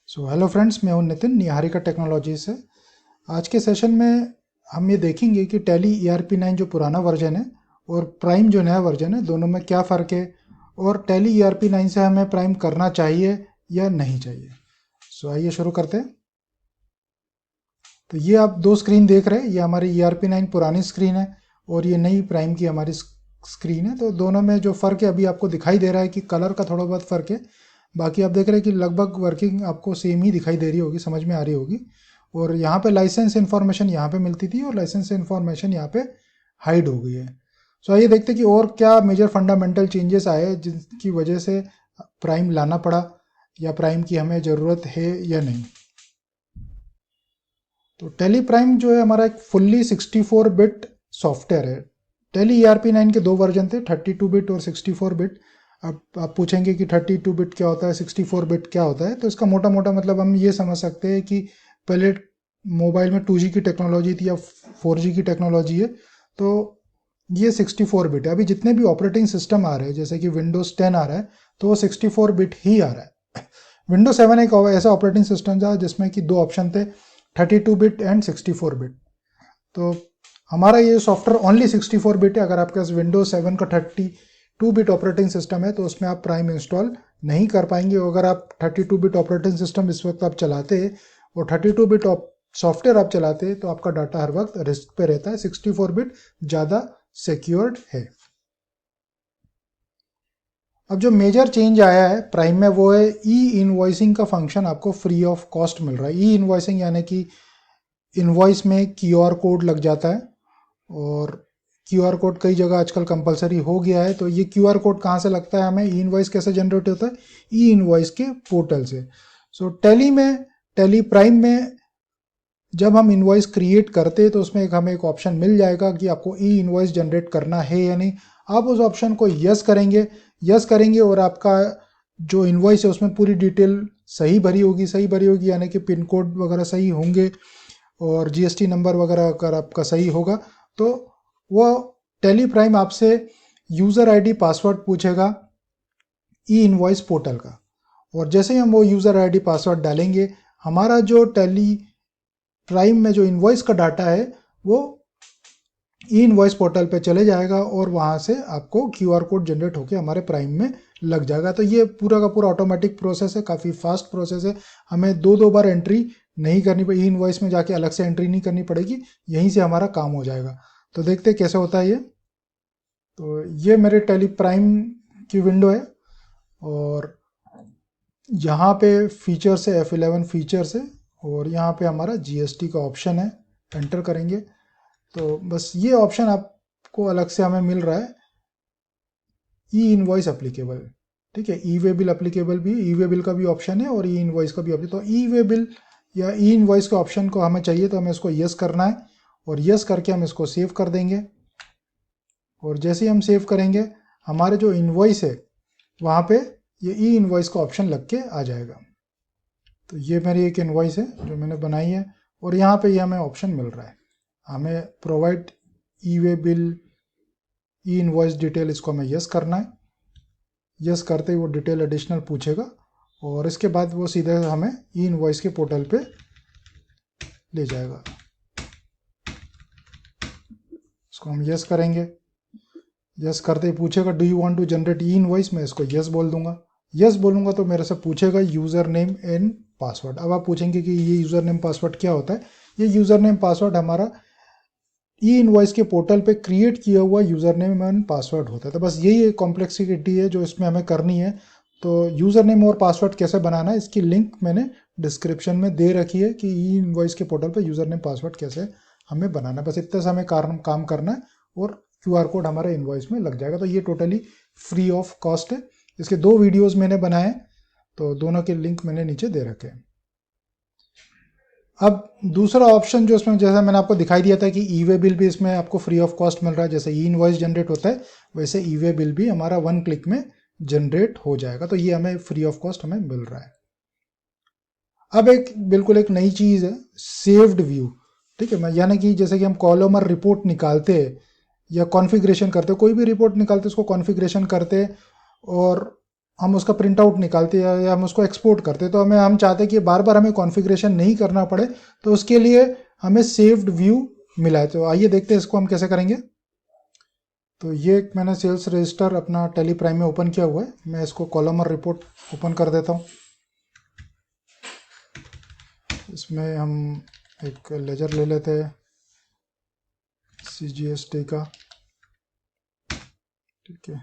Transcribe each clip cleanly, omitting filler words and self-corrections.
Hello friends, मैं हूं Nitin Niharika technology से। आज के सेशन में हम ये देखेंगे कि टैली ERP9 जो पुराना वर्जन है और प्राइम जो नया वर्जन है, दोनों में क्या फ़र्क है और टैली ERP9 से हमें प्राइम करना चाहिए या नहीं चाहिए। आइए शुरू करते हैं। तो ये आप दो स्क्रीन देख रहे हैं, ये हमारी ERP9 पुरानी स्क्रीन है और ये नई प्राइम की हमारी स्क्रीन है। तो दोनों में जो फ़र्क है अभी आपको दिखाई दे रहा है कि कलर का थोड़ा बहुत फ़र्क है। बाकी आप देख रहे हैं कि लगभग वर्किंग आपको सेम ही दिखाई दे रही होगी, समझ में आ रही होगी। और यहाँ पे लाइसेंस इन्फॉर्मेशन यहाँ पे मिलती थी और लाइसेंस इन्फॉर्मेशन यहाँ पे हाइड हो गई है। आइए देखते हैं कि और क्या मेजर फंडामेंटल चेंजेस आए जिनकी वजह से प्राइम लाना पड़ा या प्राइम की हमें ज़रूरत है या नहीं। तो टैली प्राइम जो है हमारा एक फुल्ली 64 बिट सॉफ्टवेयर है। टैली ERP9 के दो वर्जन थे, 32 बिट और 64 बिट। अब आप पूछेंगे कि 32 बिट क्या होता है, 64 बिट क्या होता है। तो इसका मोटा मोटा मतलब हम ये समझ सकते हैं कि पहले मोबाइल में 2G की टेक्नोलॉजी थी या 4G की टेक्नोलॉजी है, तो ये 64 बिट है। अभी जितने भी ऑपरेटिंग सिस्टम आ रहे हैं, जैसे कि विंडोज़ 10 आ रहा है, तो वो 64 बिट ही आ रहा है। विंडोज 7 एक ऐसा ऑपरेटिंग सिस्टम था जिसमें कि दो ऑप्शन थे, 32 बिट एंड 64 बिट। तो हमारा ये सॉफ्टवेयर ओनली 64 बिट है। अगर आपके पास विंडोज 7 का 32 बिट ऑपरेटिंग सिस्टम है तो उसमें आप प्राइम इंस्टॉल नहीं कर पाएंगे। अगर आप 32 बिट ऑपरेटिंग सिस्टम इस वक्त आप चलाते हैं और 32 बिट सॉफ्टवेयर आप चलाते हैं तो आपका डाटा हर वक्त रिस्क पे रहता है। 64 बिट ज़्यादा सिक्योर्ड है। अब जो मेजर चेंज आया है प्राइम में वो है ई इनवॉइसिंग का फंक्शन आपको फ्री ऑफ कॉस्ट मिल रहा है। ई इनवॉइसिंग यानी कि इनवॉइस में QR कोड लग जाता है और QR कोड कई जगह आजकल कंपलसरी हो गया है। तो ये QR कोड कहाँ से लगता है, हमें ई इनवॉइस कैसे जनरेट होता है, ई इनवॉइस के पोर्टल से। टैली में, टैली प्राइम में जब हम इनवॉइस क्रिएट करते हैं तो उसमें हमें एक ऑप्शन मिल जाएगा कि आपको ई इनवॉइस जनरेट करना है या नहीं। आप उस ऑप्शन को यस करेंगे और आपका जो इनवॉइस है उसमें पूरी डिटेल सही भरी होगी यानी कि पिन कोड वगैरह सही होंगे और GST नंबर वगैरह अगर आपका सही होगा तो वो टैली प्राइम आपसे यूज़र ID पासवर्ड पूछेगा ई इनवॉइस पोर्टल का। और जैसे ही हम वो यूज़र ID पासवर्ड डालेंगे, हमारा जो टैली प्राइम में जो इनवॉइस का डाटा है वो ई इनवॉइस पोर्टल पे चले जाएगा और वहाँ से आपको QR कोड जनरेट होकर हमारे प्राइम में लग जाएगा। तो ये पूरा का पूरा ऑटोमेटिक प्रोसेस है, काफ़ी फास्ट प्रोसेस है। हमें दो बार एंट्री नहीं करनी पड़ेगी, ई इनवॉइस में जाके अलग से एंट्री नहीं करनी पड़ेगी, यहीं से हमारा काम हो जाएगा। तो देखते हैं कैसे होता है ये। तो ये मेरे टैली प्राइम की विंडो है और यहाँ पे फीचर्स है, F11 फीचर्स है और यहाँ पे हमारा GST का ऑप्शन है, एंटर करेंगे तो बस ये ऑप्शन आपको अलग से हमें मिल रहा है, ई इनवॉइस अप्लीकेबल। ठीक है, ई वे बिल अप्लीकेबल भी, ई वे बिल का भी ऑप्शन है और ई इनवॉइस का भी ऑप्शन। तो ई वे बिल या ई इनवॉइस के ऑप्शन को हमें चाहिए तो हमें इसको यस करना है और यस करके हम इसको सेव कर देंगे। और जैसे ही हम सेव करेंगे हमारे जो इनवॉइस है वहाँ पे ये ई इनवॉइस का ऑप्शन लग के आ जाएगा। तो ये मेरी एक इनवॉइस है जो मैंने बनाई है और यहाँ पे ये हमें ऑप्शन मिल रहा है, हमें provide E way bill E invoice detail, इसको हमें यस करना है। यस करते ही वो डिटेल एडिशनल पूछेगा और इसके बाद वो सीधे हमें ई इनवॉइस के पोर्टल पे ले जाएगा। इसको हम यस करेंगे, यस करते ही पूछेगा do you want to generate e invoice, मैं इसको यस बोल दूंगा। यस बोलूँगा तो मेरे से पूछेगा यूज़र नेम एंड पासवर्ड। अब आप पूछेंगे कि ये यूज़र नेम पासवर्ड क्या होता है। ये यूज़र नेम पासवर्ड हमारा ई इनवॉइस के पोर्टल पे क्रिएट किया हुआ यूज़र नेम एंड पासवर्ड होता है। तो बस यही एक कॉम्प्लेक्सिटी है जो इसमें हमें करनी है। तो यूज़र नेम और पासवर्ड कैसे बनाना है इसकी लिंक मैंने डिस्क्रिप्शन में दे रखी है कि ई इनवॉइस के पोर्टल पे यूज़र नेम पासवर्ड कैसे हमें बनाना है। बस इतने से हमें काम करना है और QR कोड हमारे इनवॉइस में लग जाएगा। तो ये टोटली फ्री ऑफ कॉस्ट है। इसके दो वीडियोस मैंने बनाए तो दोनों के लिंक मैंने नीचे दे रखे हैं। अब दूसरा ऑप्शन जो इसमें, जैसा मैंने आपको दिखाई दिया था कि ई वे बिल भी इसमें आपको फ्री ऑफ कॉस्ट मिल रहा है, जैसे ई इनवॉइस जनरेट होता है वैसे ई वे बिल भी हमारा 1 क्लिक में जनरेट हो जाएगा। तो ये हमें फ्री ऑफ कॉस्ट हमें मिल रहा है। अब एक बिल्कुल एक नई चीज़ है, सेव्ड व्यू। ठीक है, यानी कि जैसे कि हम कॉलम और रिपोर्ट निकालते हैं या कॉन्फ़िगरेशन करते हैं, कोई भी रिपोर्ट निकालते हैं उसको कॉन्फ़िगरेशन करते हैं और हम उसका प्रिंट आउट निकालते हैं या हम उसको एक्सपोर्ट करते हैं, तो हम चाहते हैं कि बार बार हमें कॉन्फ़िगरेशन नहीं करना पड़े, तो उसके लिए हमें सेव्ड व्यू मिला है। तो आइए देखते हैं इसको हम कैसे करेंगे। तो ये मैंने सेल्स रजिस्टर अपना टेली प्राइम में ओपन किया हुआ है। मैं इसको कॉलम और रिपोर्ट ओपन कर देता हूँ। इसमें हम एक लेजर ले लेते हैं CGST का, ठीक है।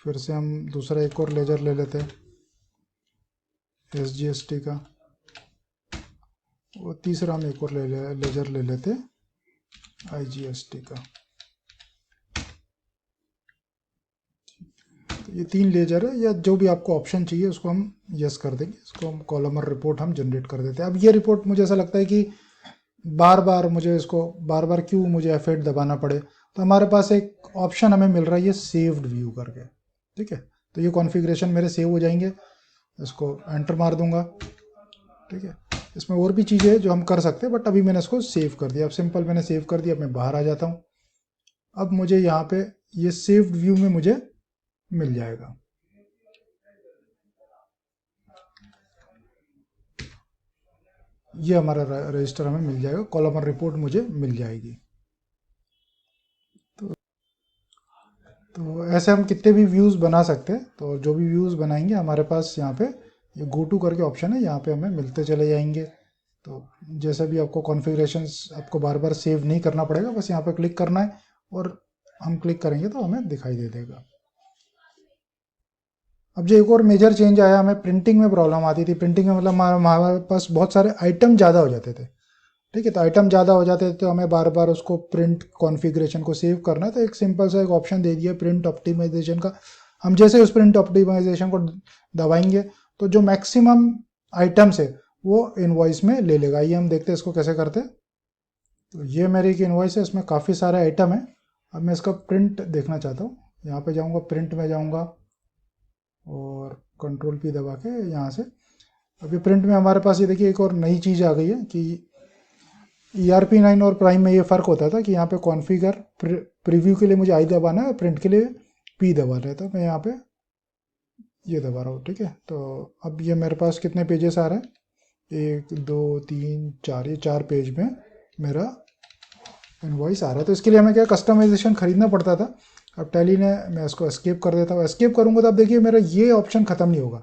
फिर से हम दूसरा एक और लेजर ले लेते हैं SGST का, और तीसरा हम एक और लेजर ले लेते हैं IGST का। तो ये 3 लेजर है, या जो भी आपको ऑप्शन चाहिए उसको हम यस कर देंगे। इसको हम कॉलम और रिपोर्ट हम जनरेट कर देते हैं। अब ये रिपोर्ट मुझे ऐसा लगता है कि बार बार क्यों मुझे F8 दबाना पड़े, तो हमारे पास एक ऑप्शन हमें मिल रहा है ये सेव्ड व्यू करके, ठीक है। तो ये कॉन्फ़िगरेशन मेरे सेव हो जाएंगे। इसको एंटर मार दूंगा, ठीक है। इसमें और भी चीज़ें हैं जो हम कर सकते हैं, बट अभी मैंने इसको सेव कर दिया। अब सिंपल मैंने सेव कर दिया। अब मैं बाहर आ जाता हूँ। अब मुझे यहाँ पे ये सेव्ड व्यू में मुझे मिल जाएगा। ये हमारा रजिस्टर हमें मिल जाएगा, कॉलम और रिपोर्ट मुझे मिल जाएगी। तो ऐसे हम कितने भी व्यूज़ बना सकते हैं। तो जो भी व्यूज़ बनाएंगे हमारे पास यहाँ पे ये गो टू करके ऑप्शन है, यहाँ पे हमें मिलते चले जाएंगे। तो जैसे भी आपको कॉन्फ़िगरेशंस आपको बार बार सेव नहीं करना पड़ेगा, बस यहाँ पे क्लिक करना है और हम क्लिक करेंगे तो हमें दिखाई दे देगा। अब जो एक और मेजर चेंज आया, हमें प्रिंटिंग में प्रॉब्लम आती थी। प्रिंटिंग में मतलब हमारे पास बहुत सारे आइटम ज़्यादा हो जाते थे, ठीक है। तो आइटम ज़्यादा हो जाते थे तो हमें बार बार उसको प्रिंट कॉन्फ़िगरेशन को सेव करना है। तो एक सिंपल सा एक ऑप्शन दे दिया प्रिंट ऑप्टिमाइजेशन का। हम जैसे उस प्रिंट ऑप्टिमाइजेशन को दबाएंगे तो जो मैक्सिमम आइटम्स है वो इनवॉइस में ले लेगा। ये हम देखते हैं इसको कैसे करते हैं। तो ये मेरी एक इनवॉइस है, इसमें काफ़ी सारे आइटम है। अब मैं इसका प्रिंट देखना चाहता हूँ। यहाँ पे जाऊँगा, प्रिंट में जाऊँगा और कंट्रोल P दबा के यहाँ से अभी प्रिंट में हमारे पास ये देखिए एक और नई चीज़ आ गई है कि ERP9 और प्राइम में ये फ़र्क होता था कि यहाँ पे कॉन्फ़िगर प्रीव्यू के लिए मुझे I दबाना है, प्रिंट के लिए P दबाना है। तो मैं यहाँ पे ये दबा रहा हूँ, ठीक है। तो अब ये मेरे पास कितने पेजेस आ रहे हैं, 1 2 3 4, ये 4 पेज में मेरा इनवॉइस आ रहा है। तो इसके लिए हमें क्या कस्टमाइजेशन खरीदना पड़ता था। अब टैली ने, मैं इसको एस्केप कर देता हूँ। एस्केप करूँगा तो अब देखिए मेरा ये ऑप्शन ख़त्म नहीं होगा।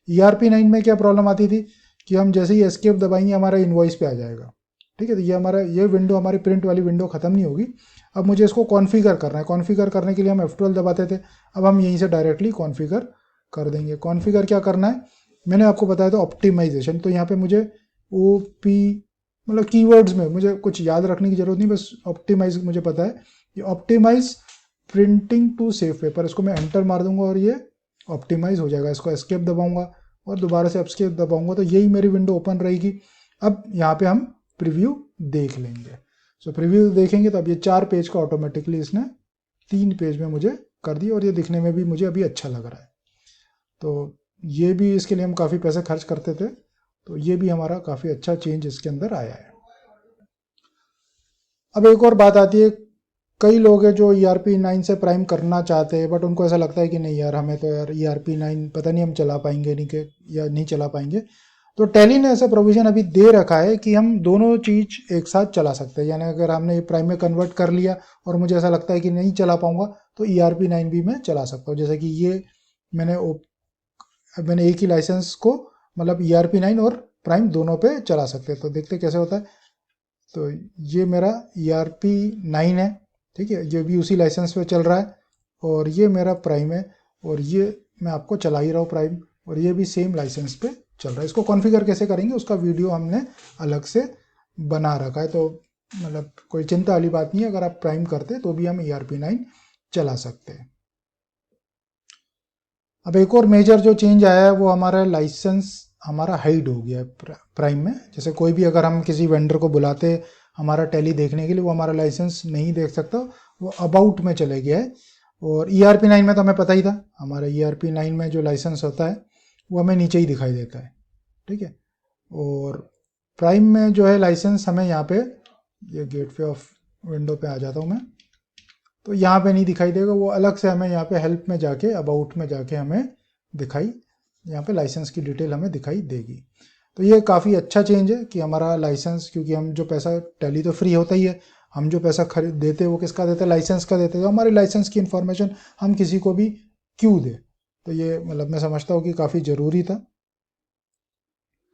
ERP9 में क्या प्रॉब्लम आती थी कि हम जैसे ही एस्केप दबाएंगे हमारा इनवॉइस पे आ जाएगा, ठीक है। तो ये विंडो, हमारी प्रिंट वाली विंडो ख़त्म नहीं होगी। अब मुझे इसको कॉन्फ़िगर करना है। कॉन्फ़िगर करने के लिए हम F12 दबाते थे, अब हम यहीं से डायरेक्टली कॉन्फ़िगर कर देंगे। कॉन्फ़िगर क्या करना है, मैंने आपको बताया था ऑप्टिमाइजेशन। तो यहाँ पे मुझे OP मतलब कीवर्ड्स में मुझे कुछ याद रखने की जरूरत नहीं, बस ऑप्टिमाइज मुझे पता है। ये optimize printing to save paper, इसको मैं एंटर मार दूंगा और ये ऑप्टिमाइज हो जाएगा। इसको एस्केप दबाऊंगा और दोबारा से एस्केप दबाऊंगा तो यही मेरी विंडो ओपन रहेगी। अब यहाँ पे हम प्रीव्यू देख लेंगे। सो प्रीव्यू देखेंगे तो अब ये 4 पेज का ऑटोमेटिकली इसने 3 पेज में मुझे कर दिया, और ये दिखने में भी मुझे अभी अच्छा लग रहा है। तो ये भी, इसके लिए हम काफ़ी पैसे खर्च करते थे, तो ये भी हमारा काफ़ी अच्छा चेंज इसके अंदर आया है। अब एक और बात आती है, कई लोग हैं जो ERP9 से प्राइम करना चाहते हैं, बट उनको ऐसा लगता है कि नहीं यार, हमें तो यार ERP9 पता नहीं हम चला पाएंगे नहीं के या नहीं चला पाएंगे। तो टैली ने ऐसा प्रोविज़न अभी दे रखा है कि हम दोनों चीज़ एक साथ चला सकते हैं। यानी अगर हमने प्राइम में कन्वर्ट कर लिया और मुझे ऐसा लगता है कि नहीं चला पाऊंगा, तो ERP9 भी मैं चला सकता हूँ। जैसे कि ये मैंने एक ही लाइसेंस को मतलब ERP9 और प्राइम दोनों पे चला सकते हैं। तो देखते कैसे होता है। तो ये मेरा ERP9 है, ठीक है, ये भी उसी लाइसेंस पे चल रहा है, और ये मेरा प्राइम है, और ये मैं आपको चला ही रहा हूँ प्राइम, और ये भी सेम लाइसेंस पे चल रहा है। इसको कॉन्फ़िगर कैसे करेंगे उसका वीडियो हमने अलग से बना रखा है। तो मतलब कोई चिंता वाली बात नहीं है, अगर आप प्राइम करते तो भी हम ERP9 चला सकते हैं। अब एक और मेजर जो चेंज आया है वो हमारा लाइसेंस हमारा हाइड हो गया है प्राइम में। जैसे कोई भी अगर हम किसी वेंडर को बुलाते हमारा टैली देखने के लिए, वो हमारा लाइसेंस नहीं देख सकता, वो अबाउट में चले गया है। और ERP9 में तो हमें पता ही था, हमारा ERP9 में जो लाइसेंस होता है वो हमें नीचे ही दिखाई देता है, ठीक है। और प्राइम में जो है लाइसेंस हमें यहाँ पे, ये गेटवे ऑफ विंडो पे आ जाता हूँ मैं, तो यहाँ पे नहीं दिखाई देगा, वो अलग से हमें यहाँ पे हेल्प में जाके, अबाउट में जाके हमें दिखाई, यहाँ पे लाइसेंस की डिटेल हमें दिखाई देगी। तो ये काफ़ी अच्छा चेंज है कि हमारा लाइसेंस, क्योंकि हम जो पैसा, टैली तो फ्री होता ही है, हम जो पैसा खरीद देते हैं वो किसका देते हैं, लाइसेंस का देते हैं। तो हमारे लाइसेंस की इन्फॉर्मेशन हम किसी को भी क्यों दें। तो ये मतलब मैं समझता हूँ कि काफ़ी ज़रूरी था।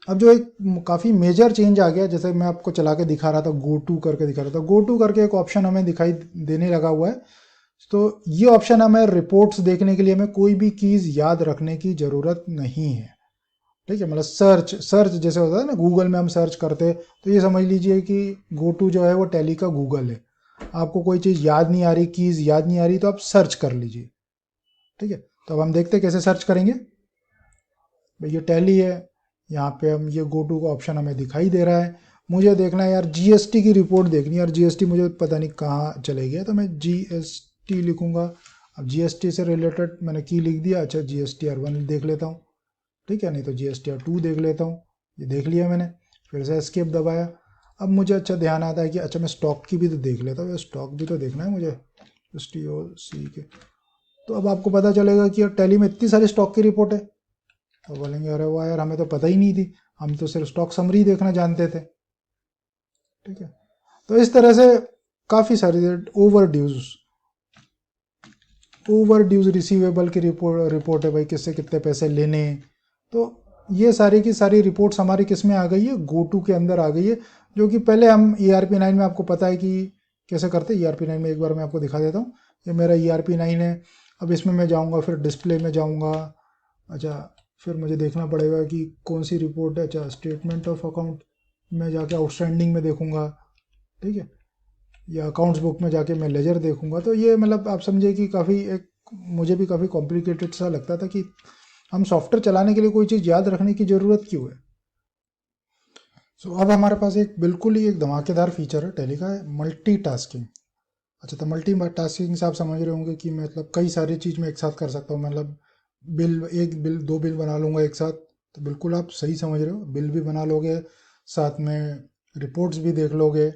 अब जो एक काफ़ी मेजर चेंज आ गया, जैसे मैं आपको चला के दिखा रहा था, गो टू करके दिखा रहा था, गो टू करके एक ऑप्शन हमें दिखाई देने लगा हुआ है। तो ये ऑप्शन हमें रिपोर्ट्स देखने के लिए हमें कोई भी कीज़ याद रखने की ज़रूरत नहीं है। ठीक है, मतलब सर्च सर्च जैसे होता है ना, गूगल में हम सर्च करते हैं, तो ये समझ लीजिए कि गो टू जो है वो टैली का गूगल है। आपको कोई चीज़ याद नहीं आ रही, कीज़ याद नहीं आ रही, तो आप सर्च कर लीजिए। ठीक है, तो अब हम देखते हैं कैसे सर्च करेंगे। भाई ये टैली है, यहाँ पे हम ये गो टू का ऑप्शन हमें दिखाई दे रहा है। मुझे देखना है यार जीएसटी की रिपोर्ट देखनी है यार, जीएसटी मुझे पता नहीं कहाँ चले गया, तो मैं जीएसटी लिखूंगा। अब जीएसटी से रिलेटेड मैंने की लिख दिया, अच्छा GSTR 1 देख लेता हूँ। ठीक है, नहीं तो GSTR 2 देख लेता हूँ। ये देख लिया मैंने, फिर से एस्केप दबाया। अब मुझे अच्छा ध्यान आता है कि अच्छा मैं स्टॉक की भी तो देख लेता हूँ, स्टॉक भी तो देखना है मुझे, STOC के। तो अब आपको पता चलेगा कि यार टैली में इतनी सारी स्टॉक की रिपोर्ट है। तो बोलेंगे अरे वाह यार, हमें तो पता ही नहीं थी, हम तो सिर्फ स्टॉक समरी देखना जानते थे। ठीक है, तो इस तरह से काफ़ी सारी ओवर ड्यूज रिसीवेबल की रिपोर्ट है भाई, किससे कितने पैसे लेने। तो ये सारी की सारी रिपोर्ट्स हमारी किस में आ गई है, गो टू के अंदर आ गई है। जो कि पहले हम ERP9 में, आपको पता है कि कैसे करते हैं। ERP9 में एक बार मैं आपको दिखा देता हूँ। ये मेरा ERP9 है। अब इसमें मैं जाऊँगा, फिर डिस्प्ले में जाऊँगा। अच्छा, फिर मुझे देखना पड़ेगा कि कौन सी रिपोर्ट है। अच्छा, स्टेटमेंट ऑफ अकाउंट में जाके आउटस्टैंडिंग में देखूँगा। ठीक है, या अकाउंट्स बुक में जाके मैं लेजर देखूंगा। तो ये मतलब आप समझे कि काफ़ी एक, मुझे भी काफ़ी कॉम्प्लिकेटेड सा लगता था कि हम सॉफ्टवेयर चलाने के लिए कोई चीज़ याद रखने की ज़रूरत क्यों है। सो अब हमारे पास एक बिल्कुल ही एक धमाकेदार फीचर है टैली का, है मल्टीटास्किंग। अच्छा, तो मल्टीटास्किंग से आप समझ रहे होंगे कि मतलब कई सारी चीज़ मैं एक साथ कर सकता हूँ। मतलब एक बिल, दो बिल बना लूँगा एक साथ। तो बिल्कुल आप सही समझ रहे हो, बिल भी बना लोगे, साथ में रिपोर्ट्स भी देख लोगे।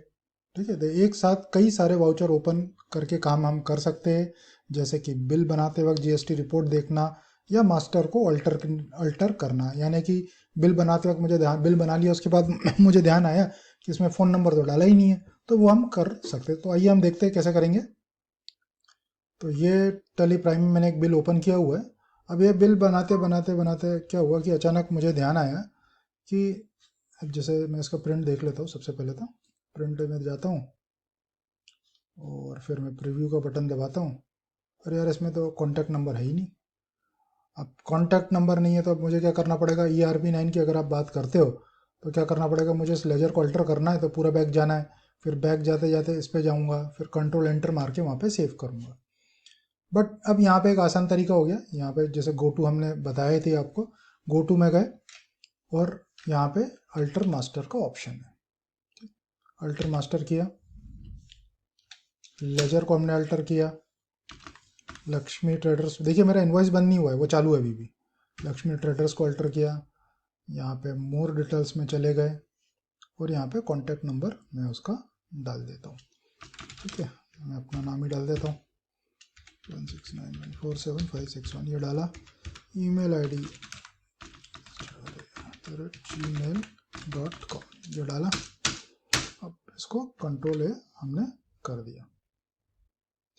ठीक है, तो एक साथ कई सारे वाउचर ओपन करके काम हम कर सकते हैं। जैसे कि बिल बनाते वक्त GST रिपोर्ट देखना, या मास्टर को अल्टर करना। यानी कि बिल बनाते वक्त मुझे ध्यान, बिल बना लिया उसके बाद मुझे ध्यान आया कि इसमें फ़ोन नंबर तो डाला ही नहीं है, तो वो हम कर सकते हैं। तो आइए हम देखते हैं कैसे करेंगे। तो ये टैली प्राइम में मैंने एक बिल ओपन किया हुआ है। अब ये बिल बनाते बनाते बनाते क्या हुआ कि अचानक मुझे ध्यान आया कि अब जैसे मैं इसका प्रिंट देख लेता हूँ। सबसे पहले तो प्रिंट में जाता हूँ और फिर मैं प्रीव्यू का बटन दबाता हूँ। अरे यार, इसमें तो कॉन्टैक्ट नंबर है ही नहीं। अब कॉन्टैक्ट नंबर नहीं है तो अब मुझे क्या करना पड़ेगा, ERP9 की अगर आप बात करते हो तो क्या करना पड़ेगा, मुझे इस लेजर को अल्टर करना है तो पूरा बैक जाना है। फिर बैक जाते जाते इस पे जाऊँगा, फिर कंट्रोल एंटर मार के वहाँ पे सेव करूँगा। बट अब यहाँ पे एक आसान तरीका हो गया। यहाँ पे जैसे गो टू हमने बताए थे आपको, गो टू में गए और यहाँ पे अल्टर मास्टर का ऑप्शन है। अल्टर मास्टर किया, लेजर को हमने अल्टर किया, लक्ष्मी ट्रेडर्स, देखिए मेरा इनवॉइस बंद नहीं हुआ है, वो चालू है अभी भी। लक्ष्मी ट्रेडर्स को अल्टर किया, यहाँ पे मोर डिटेल्स में चले गए और यहाँ पे कॉन्टैक्ट नंबर मैं उसका डाल देता हूँ। ठीक है, मैं अपना नाम ही डाल देता हूँ, 169947561, ये डाला। ईमेल ID gmail.com, ये डाला। अब इसको कंट्रोल A हमने कर दिया।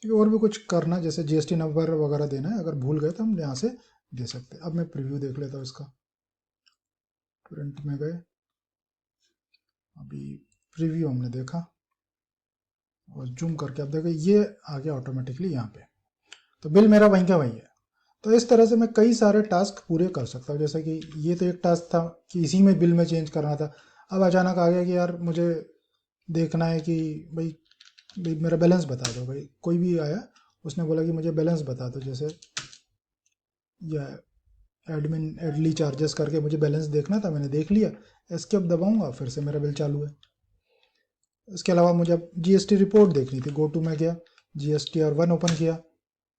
ठीक है, और भी कुछ करना, जैसे GST नंबर वगैरह देना है, अगर भूल गए तो हम यहाँ से दे सकते हैं। अब मैं प्रीव्यू देख लेता हूँ इसका। प्रिंट में गए, अभी प्रीव्यू हमने देखा और जूम करके अब देखो ये आ गया ऑटोमेटिकली यहाँ पे। तो बिल मेरा वहीं का वहीं है। तो इस तरह से मैं कई सारे टास्क पूरे कर सकता हूँ। जैसे कि ये तो एक टास्क था कि इसी में बिल में चेंज करना था। अब अचानक आ गया कि यार मुझे देखना है कि भाई मेरा बैलेंस बता दो। भाई कोई भी आया, उसने बोला कि मुझे बैलेंस बता दो, जैसे या एडमिन एडली चार्जेस करके मुझे बैलेंस देखना था, मैंने देख लिया। एस्केप दबाऊंगा, फिर से मेरा बिल चालू है। इसके अलावा मुझे अब GST रिपोर्ट देखनी थी, गो टू में गया, GSTR 1 ओपन किया।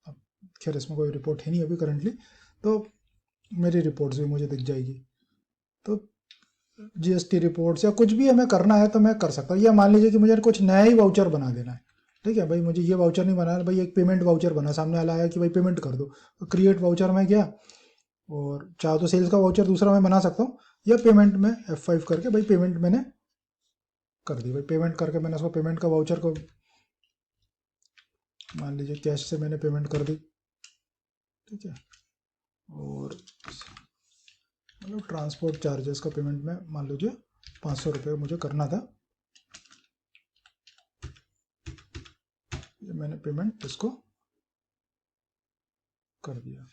अब खैर इसमें कोई रिपोर्ट है नहीं अभी करंटली, तो मेरी रिपोर्ट्स भी मुझे दिख जाएगी। तो GST रिपोर्ट्स या कुछ भी हमें करना है तो मैं कर सकता हूँ। या मान लीजिए कि मुझे कुछ नया ही वाउचर बना देना है। ठीक है भाई, मुझे ये वाउचर नहीं बनाना भाई, एक पेमेंट वाउचर बना, सामने वाला आया कि भाई पेमेंट कर दो, तो क्रिएट वाउचर में गया और चाहो तो सेल्स का वाउचर दूसरा मैं बना सकता हूँ, या पेमेंट में F5 करके भाई पेमेंट मैंने कर दी। भाई पेमेंट करके मैंने उसको पेमेंट का वाउचर को मान लीजिए कैश से मैंने पेमेंट कर दी, ठीक है। और मतलब ट्रांसपोर्ट चार्जेस का पेमेंट में मान लीजिए 500 रुपये मुझे करना था, ये मैंने पेमेंट इसको कर दिया,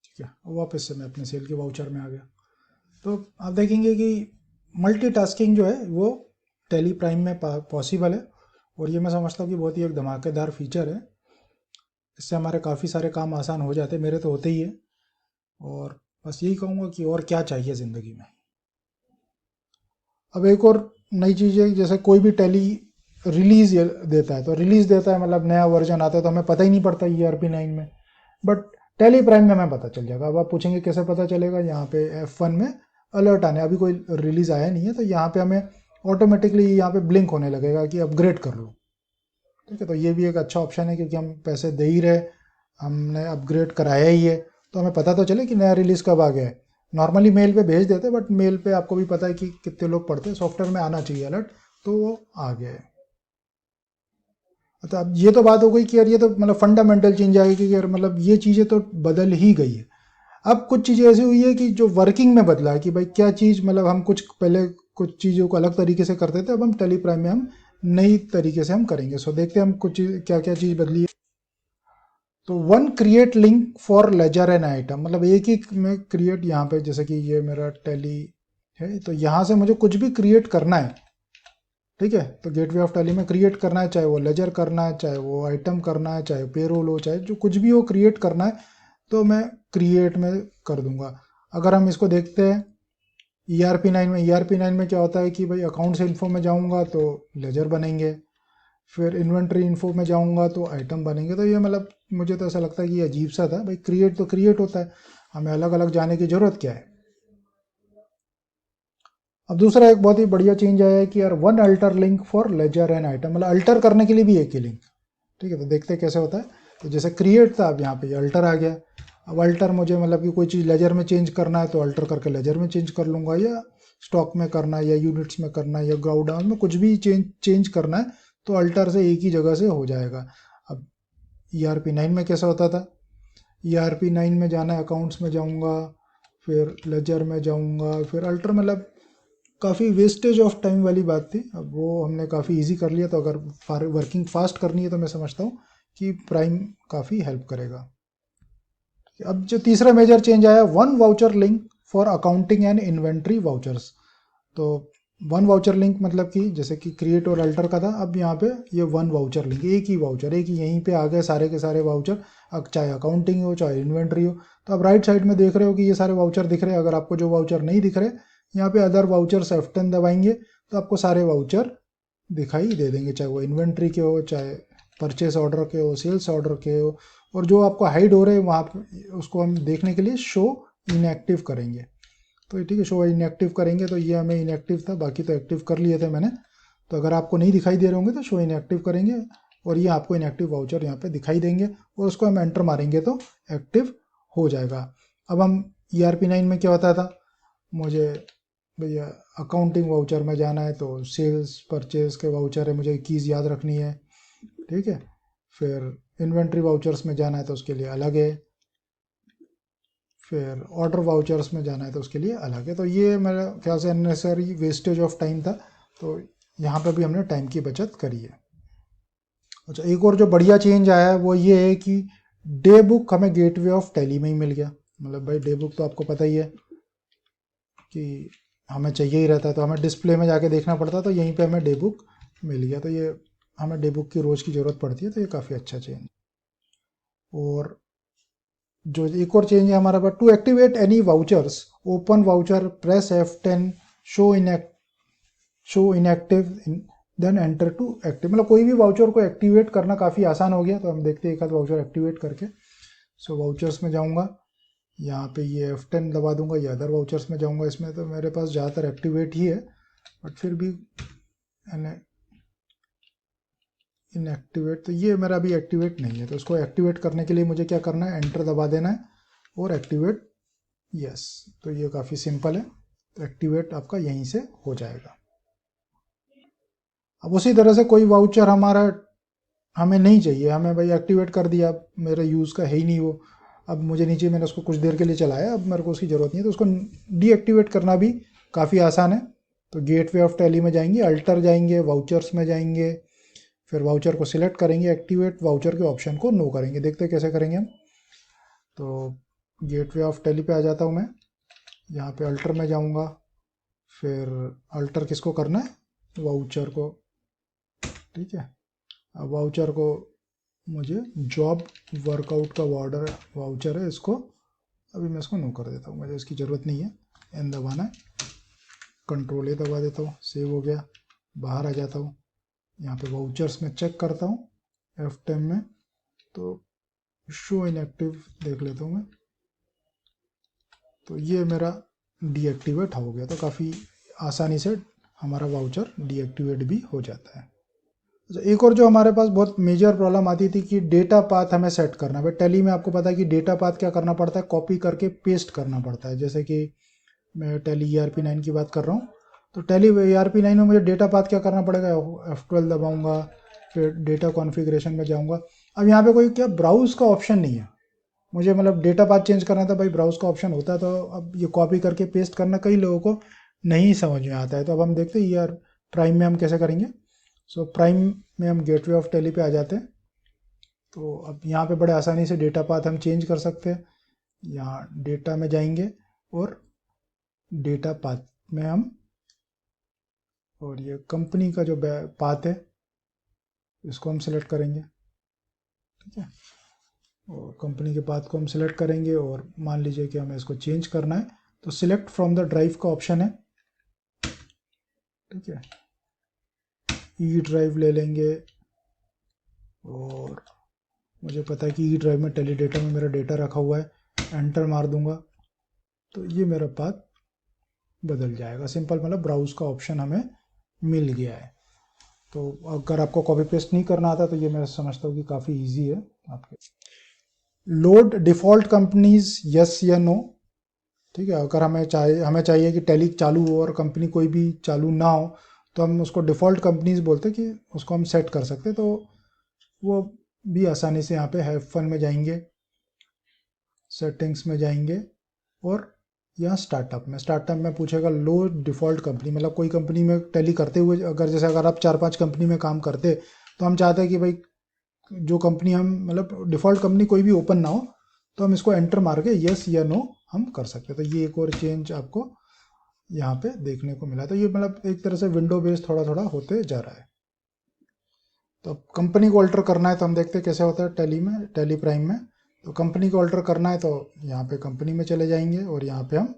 ठीक है। और वापस से मैं अपने सेल के वाउचर में आ गया। तो आप देखेंगे कि मल्टीटास्किंग जो है वो टैली प्राइम में पॉसिबल है, और ये मैं समझता हूँ कि बहुत ही एक धमाकेदार फीचर है। इससे हमारे काफ़ी सारे काम आसान हो जाते हैं, मेरे तो होते ही है। और बस यही कहूँगा कि और क्या चाहिए ज़िंदगी में। अब एक और नई चीज़ है, जैसे कोई भी टैली रिलीज़ देता है, तो रिलीज़ देता है मतलब नया वर्जन आता है, तो हमें पता ही नहीं पड़ता ERP9 में, बट टैली प्राइम में हमें पता चल जाएगा। अब आप पूछेंगे कैसे पता चलेगा, यहाँ पे F1 में अलर्ट आने, अभी कोई रिलीज़ आया नहीं है, तो यहाँ पे हमें ऑटोमेटिकली यहाँ पे ब्लिंक होने लगेगा कि अपग्रेड कर लो, ठीक है। तो ये भी एक अच्छा ऑप्शन है, क्योंकि हम पैसे दे ही रहे, हमने अपग्रेड कराया ही है, तो हमें पता तो चले कि नया रिलीज़ कब आ गया है। नॉर्मली मेल पे भेज देते, बट मेल पे आपको भी पता है कि कितने लोग पढ़ते हैं, सॉफ्टवेयर में आना चाहिए अलर्ट, तो वो आ गया है। तो अब ये तो बात हो गई कि यार ये तो मतलब फंडामेंटल चेंज आएगी कि यार मतलब ये चीज़ें तो बदल ही गई है। अब कुछ चीज़ें ऐसी हुई है कि जो वर्किंग में बदला है, कि भाई क्या चीज़ मतलब हम कुछ पहले कुछ चीज़ों को अलग तरीके से करते थे, अब हम टेली प्राइम में हम नई तरीके से हम करेंगे। सो देखते हैं हम कुछ क्या क्या चीज़ बदली है। तो one create link for ledger and item, मतलब एक ही में क्रिएट, यहाँ पे जैसे कि ये मेरा टैली है, तो यहाँ से मुझे कुछ भी क्रिएट करना है, ठीक है। तो गेटवे ऑफ टैली में क्रिएट करना है, चाहे वो लेजर करना है, चाहे वो आइटम करना है, चाहे पेरोल हो, चाहे जो कुछ भी हो क्रिएट करना है, तो मैं क्रिएट में कर दूंगा। अगर हम इसको देखते हैं ERP9 में क्या होता है कि भाई अकाउंट्स इन्फो में जाऊंगा तो लेजर बनेंगे, फिर इन्वेंट्री इन्फो में जाऊंगा तो आइटम बनेंगे। तो ये मतलब मुझे तो ऐसा लगता है कि ये अजीब सा था भाई, क्रिएट तो क्रिएट होता है, हमें अलग अलग जाने की ज़रूरत क्या है। अब दूसरा एक बहुत ही बढ़िया चेंज आया है कि यार one alter link for ledger and item, मतलब अल्टर करने के लिए भी एक ही लिंक, ठीक है। तो देखते हैं कैसे होता है। तो जैसे क्रिएट था, अब यहाँ पे अल्टर आ गया। अब अल्टर मुझे मतलब कि कोई चीज़ लेजर में चेंज करना है तो अल्टर करके लेजर में चेंज कर लूँगा, या स्टॉक में करना है, या यूनिट्स में करना है, या ग्राउडाउन में कुछ भी चेंज करना है तो अल्टर से एक ही जगह से हो जाएगा। अब ERP9 में कैसा होता था, ERP9 में जाना है, अकाउंट्स में जाऊँगा, फिर लेजर में जाऊँगा, फिर अल्टर, मतलब काफ़ी वेस्टेज ऑफ टाइम वाली बात थी। अब वो हमने काफ़ी इजी कर लिया, तो अगर वर्किंग फास्ट करनी है तो मैं समझता हूँ कि प्राइम काफ़ी हेल्प करेगा। अब जो तीसरा मेजर चेंज आया, one voucher link for accounting and inventory vouchers. तो वन वाउचर लिंक मतलब कि जैसे कि क्रिएट और अल्टर का था, अब यहाँ पे ये वन वाउचर लिंक, एक ही वाउचर, एक ही यहीं पे आ गए सारे के सारे वाउचर, अब चाहे अकाउंटिंग हो चाहे इन्वेंट्री हो। तो आप राइट साइड में देख रहे हो कि ये सारे वाउचर दिख रहे हैं। अगर आपको जो वाउचर नहीं दिख रहे, यहाँ पे अदर वाउचर्स F10 दबाएंगे तो आपको सारे वाउचर दिखाई दे देंगे, चाहे वो इन्वेंट्री के हो, चाहे परचेस ऑर्डर के हो, सेल्स ऑर्डर के हो। और जो आपको हाइड हो रहे हैं वहाँ पे उसको हम देखने के लिए शो इनएक्टिव करेंगे। तो ठीक है, शो इनएक्टिव करेंगे, तो ये हमें इनएक्टिव था, बाकी तो एक्टिव कर लिए थे मैंने। तो अगर आपको नहीं दिखाई दे रहे होंगे तो शो इनएक्टिव करेंगे, और ये आपको इनएक्टिव वाउचर यहाँ पे दिखाई देंगे, और उसको हम एंटर मारेंगे तो एक्टिव हो जाएगा। अब हम ERP9 में क्या होता था, मुझे भैया अकाउंटिंग वाउचर में जाना है तो सेल्स परचेज के वाउचर है, मुझे कीज़ याद रखनी है, ठीक है। फिर इन्वेंट्री वाउचर्स में जाना है तो उसके लिए अलग है, फिर ऑर्डर वाउचर्स में जाना है तो उसके लिए अलग है। तो ये मेरा ख्याल से अननेसेसरी वेस्टेज ऑफ टाइम था, तो यहाँ पे भी हमने टाइम की बचत करी है। अच्छा, एक और जो बढ़िया चेंज आया है वो ये है कि डे बुक हमें गेटवे ऑफ टैली में ही मिल गया। मतलब भाई डे बुक तो आपको पता ही है कि हमें चाहिए ही रहता है, तो हमें डिस्प्ले में जाके देखना पड़ता, तो यहीं पे हमें डे बुक मिल गया। तो ये हमें डे बुक की रोज़ की ज़रूरत पड़ती है, तो ये काफ़ी अच्छा चेंज। और जो एक और चेंज है हमारा पास, to activate any vouchers, open voucher, press F10, show inactive, then enter to active. मतलब कोई भी वाउचर को एक्टिवेट करना काफ़ी आसान हो गया। तो हम देखते हैं एक आध वाउचर एक्टिवेट करके। सो वाउचर्स में जाऊँगा, यहाँ पे ये F10 दबा दूंगा, या अदर वाउचर्स में जाऊँगा। इसमें तो मेरे पास ज़्यादातर एक्टिवेट ही है, बट फिर भी मैंने इनएक्टिवेट, तो ये मेरा अभी एक्टिवेट नहीं है, तो इसको एक्टिवेट करने के लिए मुझे क्या करना है, एंटर दबा देना है और एक्टिवेट, यस। तो ये काफ़ी सिंपल है, तो एक्टिवेट आपका यहीं से हो जाएगा। अब उसी तरह से कोई वाउचर हमारा हमें नहीं चाहिए, हमें भाई एक्टिवेट कर दिया, मेरे यूज़ का है ही नहीं वो, अब मुझे नीचे मैंने उसको कुछ देर के लिए चलाया, अब मेरे को उसकी ज़रूरत नहीं है, तो उसको डीएक्टिवेट करना भी काफ़ी आसान है। तो गेटवे ऑफ टैली में जाएंगे, अल्टर जाएंगे, वाउचर्स में जाएंगे, फिर वाउचर को सिलेक्ट करेंगे, एक्टिवेट वाउचर के ऑप्शन को नो करेंगे। देखते हैं कैसे करेंगे हम। तो गेटवे ऑफ टैली पे आ जाता हूँ मैं, यहाँ पे अल्टर में जाऊँगा, फिर अल्टर किसको करना है, वाउचर को, ठीक है। अब वाउचर को मुझे जॉब वर्कआउट का वाउचर है, इसको अभी मैं इसको नो कर देता हूँ, मुझे इसकी ज़रूरत नहीं है। एन दबाना है, कंट्रोल ए दबा देता हूँ, सेव हो गया, बाहर आ जाता हूँ, यहाँ पे वाउचर्स में चेक करता हूँ F10 में, तो शो इनएक्टिव देख लेता हूँ मैं, तो ये मेरा डीएक्टिवेट हो गया। तो काफ़ी आसानी से हमारा वाउचर डीएक्टिवेट भी हो जाता है। अच्छा, एक और जो हमारे पास बहुत मेजर प्रॉब्लम आती थी कि डेटा पाथ हमें सेट करना है। भाई टैली में आपको पता है कि डेटा पाथ क्या करना पड़ता है, कॉपी करके पेस्ट करना पड़ता है। जैसे कि मैं टैली ERP9 की बात कर रहा हूँ, तो टैली ERP9 में मुझे डेटा पाथ क्या करना पड़ेगा, F12 दबाऊंगा, फिर डेटा कॉन्फ़िगरेशन में जाऊंगा। अब यहाँ पे कोई क्या ब्राउज़ का ऑप्शन नहीं है, मुझे मतलब डेटा पाथ चेंज करना था, भाई ब्राउज़ का ऑप्शन होता, तो अब ये कॉपी करके पेस्ट करना कई लोगों को नहीं समझ में आता है। तो अब हम देखते हैं प्राइम में हम कैसे करेंगे। सो प्राइम में हम गेटवे ऑफ टैली पे आ जाते हैं। तो अब यहाँ पे बड़े आसानी से डेटा पाथ हम चेंज कर सकते हैं। यहाँ डेटा में जाएंगे और डेटा पाथ में हम, और ये कंपनी का जो पाथ है इसको हम सिलेक्ट करेंगे, ठीक है। और कंपनी के पाथ को हम सिलेक्ट करेंगे और मान लीजिए कि हमें इसको चेंज करना है, तो सिलेक्ट फ्रॉम द ड्राइव का ऑप्शन है, ठीक है। ई ड्राइव ले लेंगे, और मुझे पता है कि ई ड्राइव में टेली डेटा में मेरा डेटा रखा हुआ है, एंटर मार दूंगा, तो ये मेरा पाथ बदल जाएगा। सिंपल, मतलब ब्राउज़ का ऑप्शन हमें मिल गया है। तो अगर आपको कॉपी पेस्ट नहीं करना आता तो ये मैं समझता हूँ कि काफ़ी इजी है आपके। लोड डिफ़ॉल्ट कंपनीज, यस या नो, ठीक है। अगर हमें चाहिए कि टैली चालू हो और कंपनी कोई भी चालू ना हो, तो हम उसको डिफ़ॉल्ट कंपनीज बोलते हैं कि उसको हम सेट कर सकते हैं। तो वो भी आसानी से यहाँ पे हैव फन में जाएंगे, सेटिंग्स में जाएंगे, और यहाँ स्टार्टअप में पूछेगा लो डिफ़ॉल्ट कंपनी, मतलब कोई कंपनी में टैली करते हुए, अगर आप 4-5 कंपनी में काम करते, तो हम चाहते हैं कि भाई जो कंपनी हम, मतलब डिफ़ॉल्ट कंपनी कोई भी ओपन ना हो, तो हम इसको एंटर मार के यस या नो हम कर सकते हैं। तो ये एक और चेंज आपको यहाँ पे देखने को मिला। तो ये मतलब एक तरह से विंडो बेस्ड थोड़ा थोड़ा होते जा रहा है। तो अब कंपनी को अल्टर करना है, तो हम देखते हैं कैसे होता है टैली प्राइम में। तो कंपनी को अल्टर करना है, तो यहाँ पे कंपनी में चले जाएंगे और यहाँ पे हम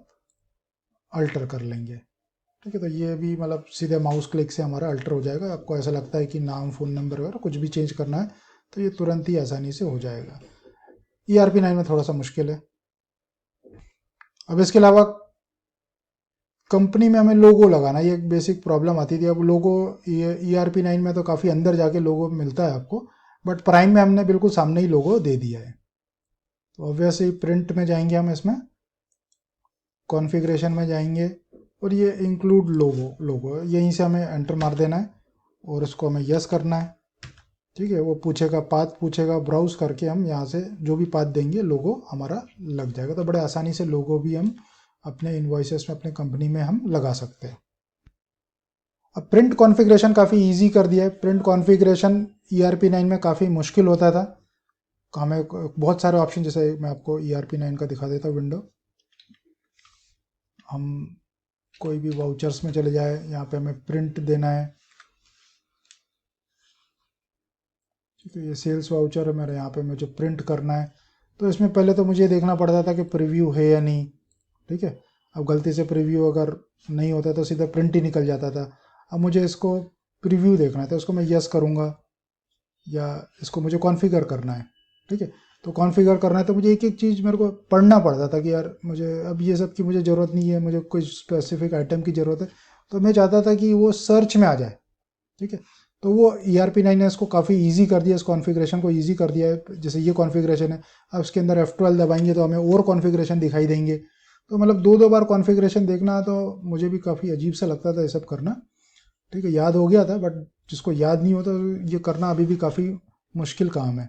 अल्टर कर लेंगे, ठीक है। तो ये भी मतलब सीधे माउस क्लिक से हमारा अल्टर हो जाएगा। आपको ऐसा लगता है कि नाम, फ़ोन नंबर वगैरह कुछ भी चेंज करना है, तो ये तुरंत ही आसानी से हो जाएगा। ERP9 में थोड़ा सा मुश्किल है। अब इसके अलावा कंपनी में हमें लोगो लगाना, ये एक बेसिक प्रॉब्लम आती थी। अब लोगो ERP9 में तो काफ़ी अंदर जाके लोगो मिलता है आपको, बट प्राइम में हमने बिल्कुल सामने ही लोगो दे दिया है। तो ऑब्वियसली प्रिंट में जाएंगे हम, इसमें कॉन्फ़िगरेशन में जाएंगे, और ये इंक्लूड लोगो यहीं से हमें एंटर मार देना है और इसको हमें यस करना है, ठीक है। वो पूछेगा, पाथ पूछेगा, ब्राउज़ करके हम यहाँ से जो भी पाथ देंगे लोगो हमारा लग जाएगा। तो बड़े आसानी से लोगो भी हम अपने इन्वॉइसेस में, अपने कंपनी में हम लगा सकते हैं। अब प्रिंट कॉन्फ़िगरेशन काफ़ी इजी कर दिया है। प्रिंट कॉन्फ़िगरेशन ERP9 में काफ़ी मुश्किल होता था, हमें बहुत सारे ऑप्शन, जैसे मैं आपको ERP9 का दिखा देता हूँ विंडो। हम कोई भी वाउचर्स में चले जाए, यहाँ पे हमें प्रिंट देना है, ठीक है। ये सेल्स वाउचर है मेरे, यहाँ पे मुझे प्रिंट करना है। तो इसमें पहले तो मुझे देखना पड़ता था कि प्रीव्यू है या नहीं, ठीक है। अब गलती से प्रीव्यू अगर नहीं होता तो सीधा प्रिंट ही निकल जाता था। अब मुझे इसको प्रीव्यू देखना है, तो इसको मैं यस करूँगा, या इसको मुझे कॉन्फ़िगर करना है, ठीक है। तो कॉन्फ़िगर करना है तो मुझे एक एक चीज़ मेरे को पढ़ना पड़ता था कि यार मुझे अब ये सब की मुझे ज़रूरत नहीं है, मुझे कोई स्पेसिफिक आइटम की ज़रूरत है, तो मैं चाहता था कि वो सर्च में आ जाए, ठीक है। तो वो ERP9 ने इसको काफ़ी इजी कर दिया, इस कॉन्फ़िगरेशन को इजी कर दिया है। जैसे ये कॉन्फ़िगरेशन है, अब इसके अंदर F12 दबाएंगे तो हमें और कॉन्फ़िगरेशन दिखाई देंगे। तो मतलब दो दो बार कॉन्फ़िगरेशन देखना तो मुझे भी काफ़ी अजीब सा लगता था ये सब करना। ठीक है, याद हो गया था, बट जिसको याद नहीं होता ये करना अभी भी काफ़ी मुश्किल काम है।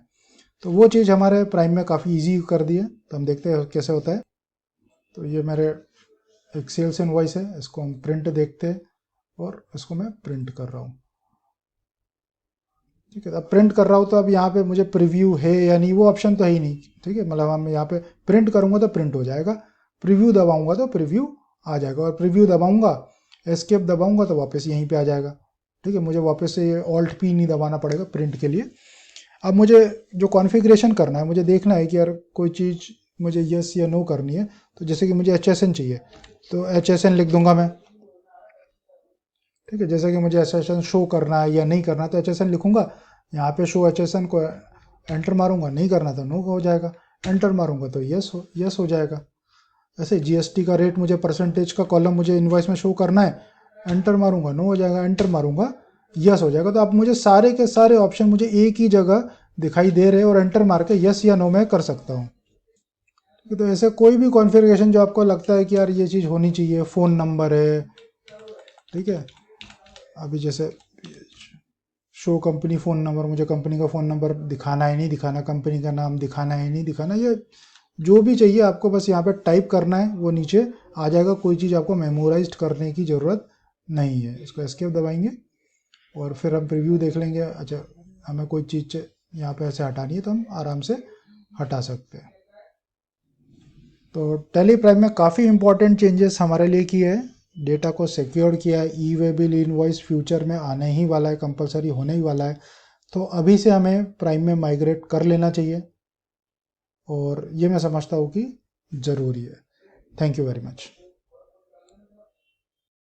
तो वो चीज़ हमारे प्राइम में काफ़ी ईजी कर दी है। तो हम देखते हैं कैसे होता है। तो ये मेरे एक सेल्स इनवॉइस है, इसको हम प्रिंट देखते हैं और इसको मैं प्रिंट कर रहा हूँ। ठीक है, अब प्रिंट कर रहा हूँ तो अब यहाँ पे मुझे प्रीव्यू है या नहीं वो ऑप्शन तो है ही नहीं। ठीक है, मतलब हम यहाँ पे प्रिंट करूँगा तो प्रिंट हो जाएगा, प्रीव्यू दबाऊंगा तो प्रीव्यू आ जाएगा, और प्रीव्यू दबाऊंगा, एस्केप दबाऊंगा तो वापस यहीं पे आ जाएगा। ठीक है, मुझे वापस से ये Alt+P नहीं दबाना पड़ेगा प्रिंट के लिए। अब मुझे जो कॉन्फ़िगरेशन करना है, मुझे देखना है कि यार कोई चीज़ मुझे यस या नो करनी है। तो जैसे कि मुझे HSN चाहिए तो HSN लिख दूंगा मैं। ठीक है, जैसे कि मुझे HSN शो करना है या नहीं करना तो HSN लिखूंगा, यहाँ पे शो HSN को एंटर मारूंगा, नहीं करना तो नो हो जाएगा, एंटर मारूंगा तो यस हो जाएगा। ऐसे GST का रेट मुझे परसेंटेज का कॉलम मुझे इनवॉइस में शो करना है, एंटर मारूंगा नो हो जाएगा, एंटर मारूंगा यस हो जाएगा। तो अब मुझे सारे के सारे ऑप्शन मुझे एक ही जगह दिखाई दे रहे हैं और एंटर मार के यस या नो में कर सकता हूँ। तो ऐसे कोई भी कॉन्फ़िगरेशन जो आपको लगता है कि यार ये चीज़ होनी चाहिए, फ़ोन नंबर है, ठीक है, अभी जैसे शो कंपनी फ़ोन नंबर, मुझे कंपनी का फ़ोन नंबर दिखाना है नहीं दिखाना, कंपनी का नाम दिखाना है नहीं दिखाना, ये जो भी चाहिए आपको बस यहाँ पे टाइप करना है, वो नीचे आ जाएगा। कोई चीज़ आपको मेमोराइज करने की ज़रूरत नहीं है। इसको एस्केप दबाएंगे और फिर हम प्रीव्यू देख लेंगे। अच्छा, हमें कोई चीज़ यहाँ पे ऐसे हटानी है तो हम आराम से हटा सकते हैं। तो टैली प्राइम में काफ़ी इंपॉर्टेंट चेंजेस हमारे लिए किए हैं। डेटा को सिक्योर किया है, ई वे बिल इनवॉइस फ्यूचर में आने ही वाला है, कंपलसरी होने ही वाला है। तो अभी से हमें प्राइम में माइग्रेट कर लेना चाहिए, और ये मैं समझता हूँ कि ज़रूरी है। Thank you very much.